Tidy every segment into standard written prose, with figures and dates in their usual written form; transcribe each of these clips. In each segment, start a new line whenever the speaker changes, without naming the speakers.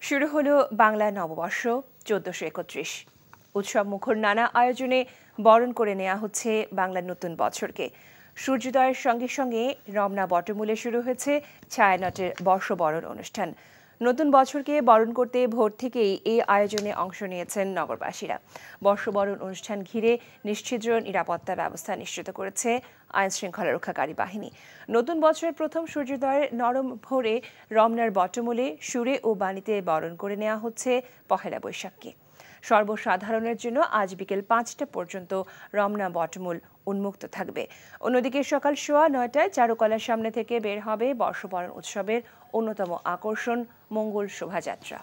শুরু হলো বাংলা নববর্ষ ১৪৩১। উৎসব মুখর নানা আয়োজনে বরণ করে নেওয়া হচ্ছে বাংলার নতুন বছরকে। সূর্যোদয়ের সঙ্গে সঙ্গে রমনা বটমূলে শুরু হয়েছে ছায়ানটের বর্ষবরণ অনুষ্ঠান। নতুন বছরকে বরণ করতে ভোর থেকেই এই আয়োজনে অংশ নিয়েছেন নগরবাসীরা। বর্ষবরণ অনুষ্ঠান ঘিরে নিশ্ছিদ্র নিরাপত্তা ব্যবস্থা নিশ্চিত করেছে আইন শৃঙ্খলা রক্ষাকারী বাহিনী। নতুন বছরের প্রথম সূর্যোদয়ের নরম ভোরে রমনার বটমূলে সুরে ও বাণীতে বরণ করে নেওয়া হচ্ছে পহেলা বৈশাখকে। সর্বসাধারণের জন্য আজ বিকেল ৫টা পর্যন্ত রমনা বটমূল উন্মুক্ত থাকবে। অন্যদিকে সকাল ৯:১৫টায় চারুকলার সামনে থেকে বের হবে বর্ষবরণ উৎসবের অন্যতম আকর্ষণ মঙ্গল শোভাযাত্রা।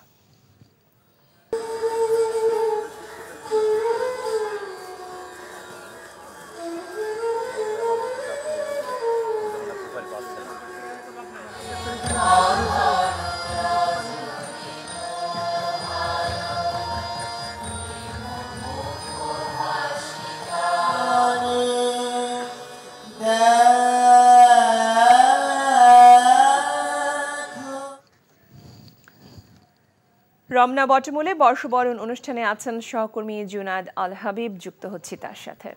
রমনা বটমূলে বর্ষবরণ অনুষ্ঠানে আছেন সহকর্মী জুনাদ আল হাবিব। যুক্ত হচ্ছে তার সাথে।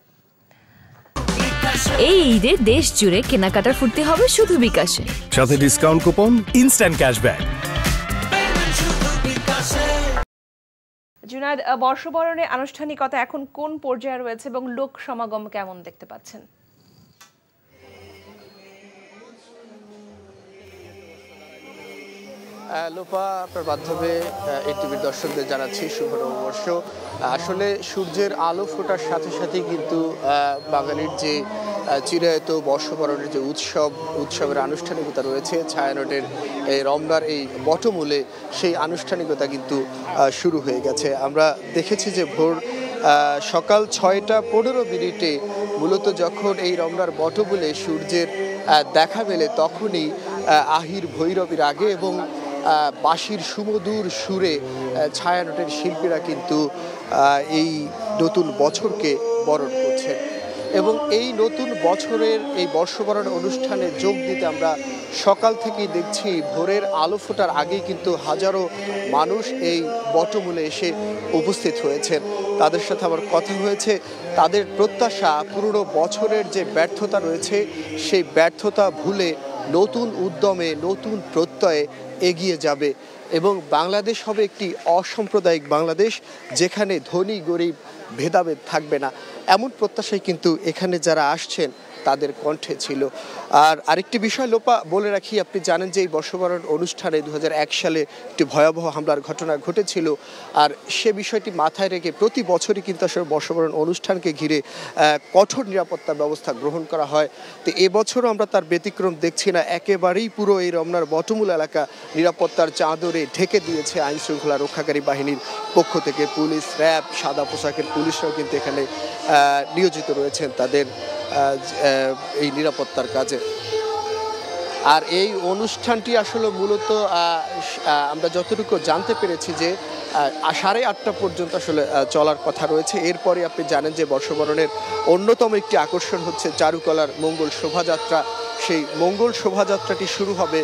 এই ঈদে দেশ জুড়ে কেনাকাটার ফুর্তি হবে শুধু বিকাশে,
সাথে discount coupon, instant cashback.
Junad, বর্ষবরণের আনুষ্ঠানিকতা এখন কোন পর্যায়ে রয়েছে এবং লোক সমাগম কেমন দেখতে পাচ্ছেন?
লোপা, আপনার মাধ্যমে এনটিভির দর্শকদের জানাচ্ছি শুভ নববর্ষ। আসলে সূর্যের আলো ফোটার সাথে সাথে কিন্তু বাঙালির যে চিরায়ত বর্ষবরণের যে উৎসবের আনুষ্ঠানিকতা রয়েছে ছায়ানটের এই রমনার এই বটমূলে, সেই আনুষ্ঠানিকতা কিন্তু শুরু হয়ে গেছে। আমরা দেখেছি যে ভোর সকাল ৬:১৫ মূলত যখন এই রমনার বটমূলে সূর্যের দেখা মেলে, তখনই আহির ভৈরবীর আগে এবং বাঁশির সুমধুর সুরে ছায়ানটের শিল্পীরা কিন্তু এই নতুন বছরকে বরণ করছেন। এবং এই নতুন বছরের এই বর্ষবরণ অনুষ্ঠানে যোগ দিতে আমরা সকাল থেকেই দেখছি ভোরের আলো ফোটার আগেই কিন্তু হাজারো মানুষ এই বটমূলে এসে উপস্থিত হয়েছেন। তাদের সাথে আমার কথা হয়েছে। তাদের প্রত্যাশা পুরনো বছরের যে ব্যর্থতা রয়েছে, সেই ব্যর্থতা ভুলে নতুন উদ্যমে, নতুন প্রত্যয়ে এগিয়ে যাবে এবং বাংলাদেশ হবে একটি অসাম্প্রদায়িক বাংলাদেশ, যেখানে ধনী গরিব ভেদাভেদ থাকবে না। এমন প্রত্যাশাই কিন্তু এখানে যারা আসছেন তাদের কণ্ঠে ছিল। আর আরেকটি বিষয় লোপা বলে রাখি, আপনি জানেন যে এই বর্ষবরণ অনুষ্ঠানে ২০০১ সালে একটি ভয়াবহ হামলার ঘটনা ঘটেছিল। আর সে বিষয়টি মাথায় রেখে প্রতি বছরই কিন্তু আসলে বর্ষবরণ অনুষ্ঠানকে ঘিরে কঠোর নিরাপত্তা ব্যবস্থা গ্রহণ করা হয়। তো এবছরও আমরা তার ব্যতিক্রম দেখছি না। একেবারেই পুরো এই রমনার বটমূল এলাকা নিরাপত্তার চাদরে ঢেকে দিয়েছে আইন শৃঙ্খলা রক্ষাকারী বাহিনীর পক্ষ থেকে। পুলিশ, র্যাব, সাদা পোশাকের পুলিশরাও কিন্তু এখানে নিয়োজিত রয়েছেন তাদের এই নিরাপত্তার কাজে। আর এই অনুষ্ঠানটি আসলে মূলত আমরা যতটুকু জানতে পেরেছি যে 8:30 পর্যন্ত আসলে চলার কথা রয়েছে। এরপরে আপনি জানেন যে বর্ষবরণের অন্যতম একটি আকর্ষণ হচ্ছে চারুকলার মঙ্গল শোভাযাত্রা। সেই মঙ্গল শোভাযাত্রাটি শুরু হবে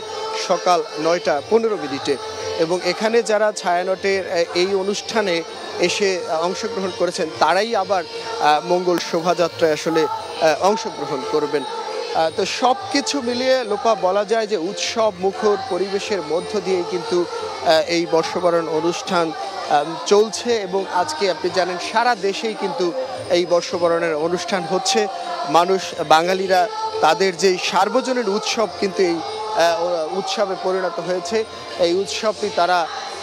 সকাল 9:15 এবং এখানে যারা ছায়ানটের এই অনুষ্ঠানে এসে অংশগ্রহণ করেছেন তারাই আবার মঙ্গল শোভাযাত্রায় আসলে অংশগ্রহণ করবেন। তো সব কিছু মিলিয়ে লোপা বলা যায় যে উৎসব মুখর পরিবেশের মধ্য দিয়ে কিন্তু এই বর্ষবরণ অনুষ্ঠান চলছে এবং আজকে আপনি জানেন সারা দেশেই কিন্তু এই বর্ষবরণের অনুষ্ঠান হচ্ছে। মানুষ, বাঙালিরা তাদের যে সার্বজনীন উৎসব কিন্তু এই উৎসবে পরিণত হয়েছে। এই উৎসবটি তারা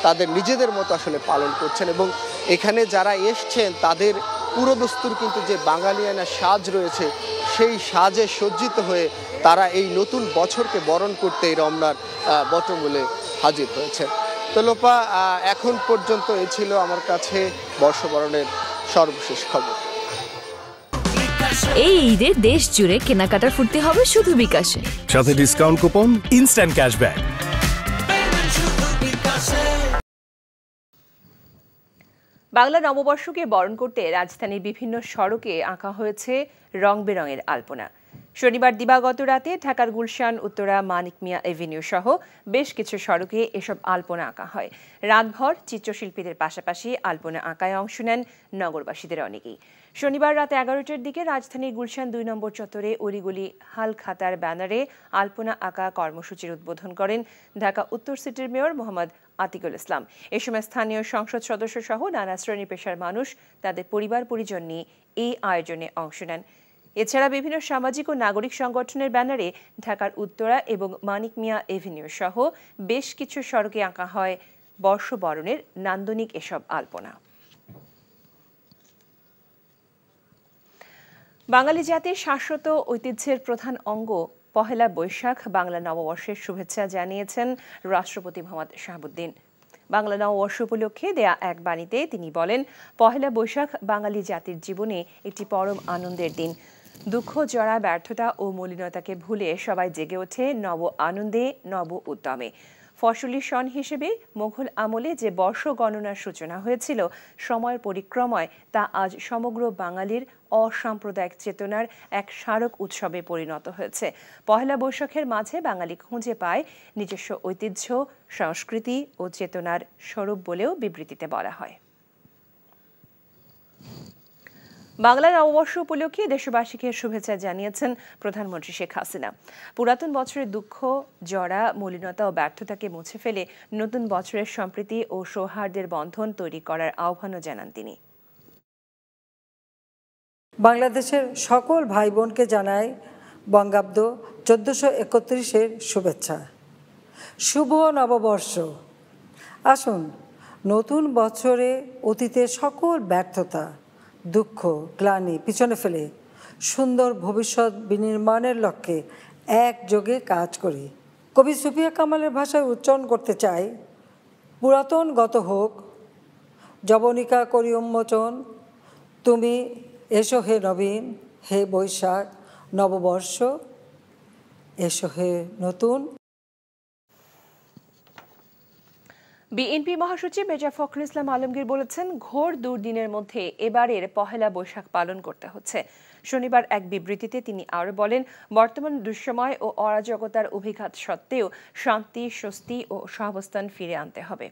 তাদের নিজেদের মতো আসলে পালন করছেন এবং এখানে যারা এসছেন তাদের পুরোদস্তুর কিন্তু যে বাঙালিয়ানা সাজ রয়েছে, সেই সাজে সজ্জিত হয়ে তারা এই নতুন বছরকে বরণ করতে এই রমনার বটমূলে হাজির হয়েছে। তো লোপা, এখন পর্যন্ত এ ছিল আমার কাছে বর্ষবরণের সর্বশেষ খবর।
এই ঈদে দেশ জুড়ে কেনাকাটার ফুর্তি হবে শুধু বিকাশে,
সাথে discount coupon, instant cashback.
Bangla নববর্ষকে বরণ করতে রাজধানীর বিভিন্ন সড়কে আঁকা হয়েছে রং বেরঙের আলপনা। শনিবার দিবাগত রাতে ঢাকার গুলশান, উত্তরা, মানিক মিয়া এভিনিউ সহ বেশ কিছু সড়কে এসব আলপনা আঁকা হয়। রাতভর চিত্রশিল্পীদের পাশাপাশি আলপনা আঁকায় অংশ নেন নগরবাসীদের অনেকেই। শনিবার রাত 11টার দিকে রাজধানীর গুলশান 2 নম্বর চত্বরে অলিগলি হালখাতার ব্যানারে আলপনা আঁকা কর্মসূচির উদ্বোধন করেন ঢাকা উত্তর সিটির মেয়র মোহাম্মদ আতিকুল ইসলাম। এ সময় স্থানীয় সংসদ সদস্য সহ নানা শ্রেণী পেশার মানুষ তাদের পরিবার পরিজন নিয়ে এই আয়োজনে অংশ নেন। এছাড়া বিভিন্ন সামাজিক ও নাগরিক সংগঠনের ব্যানারে ঢাকার উত্তরা এবং মানিক মিয়া এভিনিউ সহ বেশ কিছু সড়কে আঁকা হয় বর্ষবরণের নান্দনিক এসব আলপনা। বাঙালি জাতির শাশ্বত ঐতিহ্যের প্রধান অঙ্গ পহেলা বৈশাখ বাংলা নববর্ষের শুভেচ্ছা জানিয়েছেন রাষ্ট্রপতি মোহাম্মদ শাহাবুদ্দিন। বাংলা নববর্ষ উপলক্ষে দেয়া এক বাণীতে তিনি বলেন, পহেলা বৈশাখ বাঙালি জাতির জীবনে একটি পরম আনন্দের দিন। দুঃখ, জড়া, ব্যর্থতা ও মলিনতাকে ভুলে সবাই জেগে ওঠে নব আনন্দে, নব উদ্যমে। ফসলি সন হিসেবে মোঘল আমলে যে বর্ষ গণনার সূচনা হয়েছিল সময়ের পরিক্রমায় তা আজ সমগ্র বাঙালির অসাম্প্রদায়িক চেতনার এক স্মারক উৎসবে পরিণত হয়েছে। পহেলা বৈশাখের মাঝে বাঙালি খুঁজে পায় নিজস্ব ঐতিহ্য, সংস্কৃতি ও চেতনার স্বরূপ বলেও বিবৃতিতে বলা হয়। বাংলা নববর্ষ উপলক্ষে দেশবাসীকে শুভেচ্ছা জানিয়েছেন প্রধানমন্ত্রী শেখ হাসিনা। পুরাতন বছরের দুঃখ, জড়া, মলিনতা ও ব্যর্থতাকে মুছে ফেলে নতুন বছরের সম্প্রীতি ও সৌহার্দ্যের বন্ধন তৈরি করার আহ্বানও জানান তিনি।
বাংলাদেশের সকল ভাই বোনকে জানাই বঙ্গাব্দ 1431-এর শুভেচ্ছা। শুভ নববর্ষ। আসুন নতুন বছরে অতীতের সকল ব্যর্থতা, দুঃখ, গ্লানি পিছনে ফেলে সুন্দর ভবিষ্যৎ বিনির্মাণের লক্ষ্যে একযোগে কাজ করি। কবি সুফিয়া কামালের ভাষায় উচ্চারণ করতে চাই, পুরাতন গত হোক, যবনিকা করি উন্মোচন, তুমি এসো হে নবীন, হে বৈশাখ নববর্ষ, এসো হে নতুন।
বিএনপি মহাসচিব মির্জা ফখরুল ইসলাম আলমগীর বলেছেন, ঘোর দুর্দিনের মধ্যে এবারের পহেলা বৈশাখ পালন করতে হচ্ছে। শনিবার এক বিবৃতিতে তিনি আরও বলেন, বর্তমান দুঃসময় ও অরাজকতার অভিঘাত সত্ত্বেও শান্তি, স্বস্তি ও সহাবস্থান ফিরে আনতে হবে।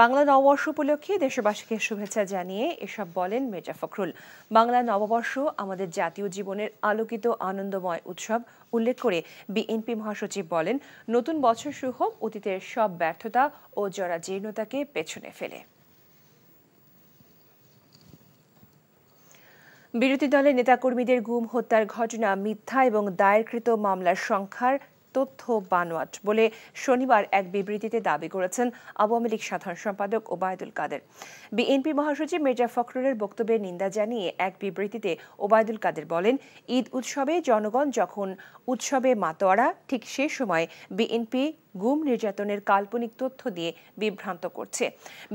বাংলা নববর্ষ উপলক্ষে দেশবাসীকে শুভেচ্ছা জানিয়ে এসব বলেন মির্জা ফখরুল। বাংলা নববর্ষ আমাদের জাতীয় জীবনের আলোকিত আনন্দময় উৎসব উল্লেখ করে বিএনপি মহাসচিব বলেন, নতুন বছর শুরু হোক অতীতের সব ব্যর্থতা ও জরাজীর্ণতাকে পেছনে ফেলে। বিরোধী দলের নেতাকর্মীদের গুম, হত্যার ঘটনা মিথ্যা এবং দায়েরকৃত মামলার সংখ্যার তথ্য বানোয়াট বলে শনিবার এক বিবৃতিতে দাবি করেছেন আওয়ামী লীগ সাধারণ সম্পাদক ওবায়দুল কাদের। বিএনপি মহাসচিব মির্জা ফখরুলের বক্তব্যের নিন্দা জানিয়ে এক বিবৃতিতে ওবায়দুল কাদের বলেন, ঈদ উৎসবে জনগণ যখন উৎসবে মাতোয়ারা, ঠিক সে সময় বিএনপি গুম, নির্যাতনের কাল্পনিক তথ্য দিয়ে বিভ্রান্ত করছে।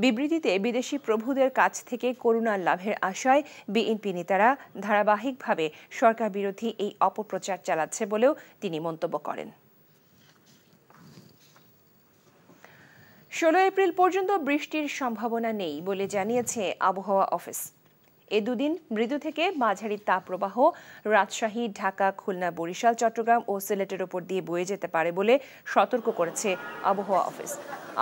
বিবৃতিতে বিদেশি প্রভুদের কাছ থেকে করুণা লাভের আশায় বিএনপি নেতারা ধারাবাহিকভাবে সরকার বিরোধী এই অপপ্রচার চালাচ্ছে বলেও তিনি মন্তব্য করেন। 16 এপ্রিল পর্যন্ত বৃষ্টির সম্ভাবনা নেই বলে জানিয়েছে আবহাওয়া অফিস। এ দুদিন মৃদু থেকে মাঝারি তাপপ্রবাহ রাজশাহী, ঢাকা, খুলনা, বরিশাল, চট্টগ্রাম ও সিলেটের ওপর দিয়ে বয়ে যেতে পারে বলে সতর্ক করেছে আবহাওয়া অফিস।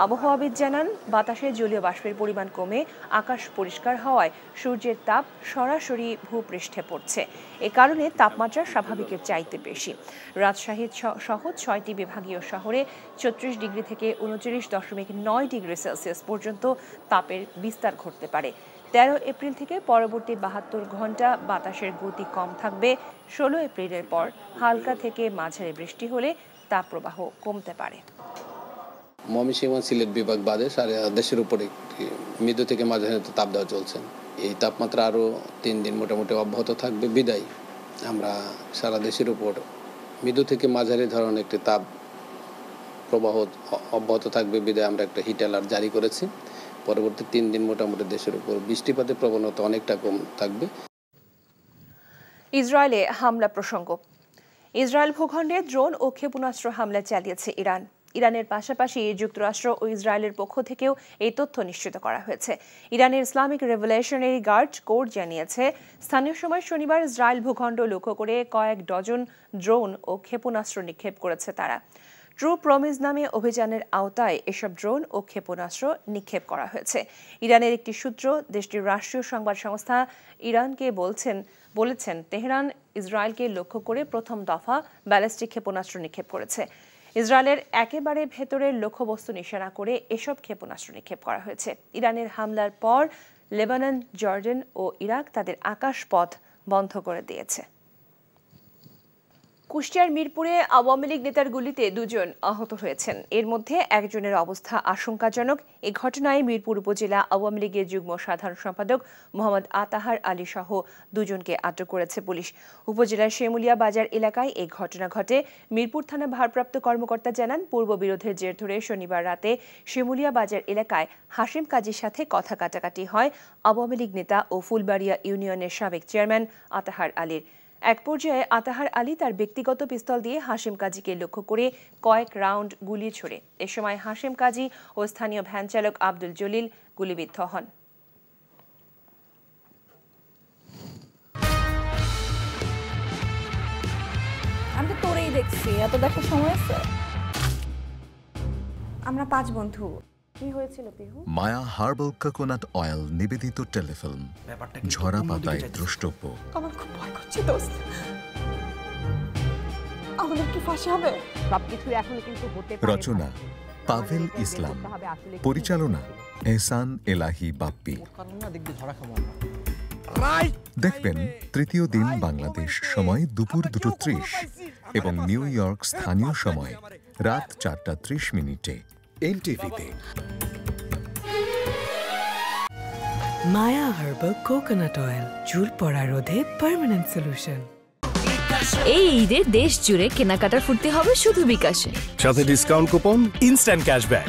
আবহাওয়াবিদ জানান, বাতাসে জলীয় বাষ্পের পরিমাণ কমে আকাশ পরিষ্কার হওয়ায় সূর্যের তাপ সরাসরি ভূপৃষ্ঠে পড়ছে। এ কারণে তাপমাত্রা স্বাভাবিকের চাইতে বেশি। রাজশাহী সহ 6টি বিভাগীয় শহরে 34 ডিগ্রি থেকে 29.9 ডিগ্রি সেলসিয়াস পর্যন্ত তাপের বিস্তার ঘটতে পারে। 13 এপ্রিল থেকে পরবর্তী 72 ঘন্টা বাতাসের গতি কম থাকবে। 16 এপ্রিলের পর হালকা থেকে মাঝারি বৃষ্টি হলে তাপপ্রবাহ কমতে পারে।
ময়মনসিংহ, সিলেট বিভাগ বাদে সারা দেশের উপরে মৃদু থেকে মাঝারি তাপদাহ চলছে। এই তাপমাত্রা আরও 3 দিন মোটামুটি অব্যাহত থাকবে বিদায় আমরা সারা দেশের উপর মৃদু থেকে মাঝারি ধরনের একটি তাপ প্রবাহ অব্যাহত থাকবে বিদায় আমরা একটা হিট অ্যালার্ট জারি করেছি। পরবর্তী 3 দিন মোটামুটি দেশের উপর বৃষ্টিপাতের প্রবণতা অনেকটা কম থাকবে।
ইসরায়েলে হামলা প্রসঙ্গ। ইসরায়েল ভূখণ্ডে ড্রোন ও ক্ষেপণাস্ত্র হামলা চালিয়েছে ইরান। ইরানের পাশাপাশি যুক্তরাষ্ট্র ও ইসরায়েলের পক্ষ থেকেও এই তথ্য নিশ্চিত করা হয়েছে। ইরানের ইসলামিক রেভলিউশনারি গার্ড কোর জানিয়েছে, স্থানীয় সময় শনিবার ইসরায়েল ভূখণ্ড লক্ষ্য করে কয়েক ডজন ড্রোন ও ক্ষেপণাস্ত্র নিক্ষেপ করেছে তারা। ট্রু প্রমিস নামে অভিযানের আওতায় এসব ড্রোন ও ক্ষেপণাস্ত্র নিক্ষেপ করা হয়েছে। ইরানের একটি সূত্র দেশটির রাষ্ট্রীয় সংবাদ সংস্থা ইরানকে বলেছেন তেহরান ইসরায়েলকে লক্ষ্য করে প্রথম দফা ব্যালিস্টিক ক্ষেপণাস্ত্র নিক্ষেপ করেছে। ইসরায়েলের একেবারে ভেতরের লক্ষ্যবস্তু নিশানা করে এসব ক্ষেপণাস্ত্র নিক্ষেপ করা হয়েছে। ইরানের হামলার পর লেবানন, জর্ডান ও ইরাক তাদের আকাশপথ বন্ধ করে দিয়েছে। কুষ্টিয়ার মিরপুরে আওয়ামী লীগ নেতার গুলিতে 2 জন আহত হয়েছেন। এর মধ্যে একজনের অবস্থা আশঙ্কাজনক। এই ঘটনায় মিরপুর উপজেলা আওয়ামী লীগের যুগ্ম সাধারণ সম্পাদক মোহাম্মদ আতাহার আলী সহ 2 জনকে আটক করেছে পুলিশ। উপজেলার শেমুলিয়া বাজার এলাকায় এই ঘটনা ঘটে। মিরপুর থানা ভারপ্রাপ্ত কর্মকর্তা জানান, পূর্ব বিরোধের জের ধরে শনিবার রাতে শেমুলিয়া বাজার এলাকায় হাশিম কাজীর সাথে কথা কাটাকাটি হয় আওয়ামী লীগ নেতা ও ফুলবাড়িয়া ইউনিয়নের সাবেক চেয়ারম্যান আতাহার আলীর। এক পর্যায়ে আতাহার আলী তার ব্যক্তিগত পিস্তল দিয়ে হাশিম কাজীকে লক্ষ্য করে কয়েক রাউন্ড গুলি ছোড়ে। এ সময় হাশিম কাজী ও স্থানীয় ভ্যান চালক আব্দুল জলিল গুলিবিদ্ধ হন।
আমি তো তোরেই দেখছি, এত দেখার সময় আছে? আমরা 5 বন্ধু। কি হয়েছিল পিহু?
মায়া হার্বাল কোকোনাট অয়েল নিবেদিত টেলিফিল্ম, ঝরা পাতায় দ্রষ্টব্য।
আমার খুব ভয় করছে দোস্ত, আমাদের কি ফাঁসি হবে?
সবকিছু এখন কিন্তু হতে পারে।
রচনা পাভেল ইসলাম, পরিচালনা এহসান এলাহি বাপ্পি। দেখবেন তৃতীয় দিন বাংলাদেশ সময় দুপুর 2:30 এবং নিউ ইয়র্ক স্থানীয় সময় রাত 4:30 এনটিভিতে।
মায়া হার্বাল কোকোনাট অয়েল, চুল পড়া রোধে পার্মানেন্ট সলিউশন।
এই ঈদে দেশ জুড়ে কেনাকাটার ফুর্তি হবে শুধু বিকাশে।
সাথে ডিসকাউন্ট কুপন, ইনস্ট্যান্ট ক্যাশব্যাক।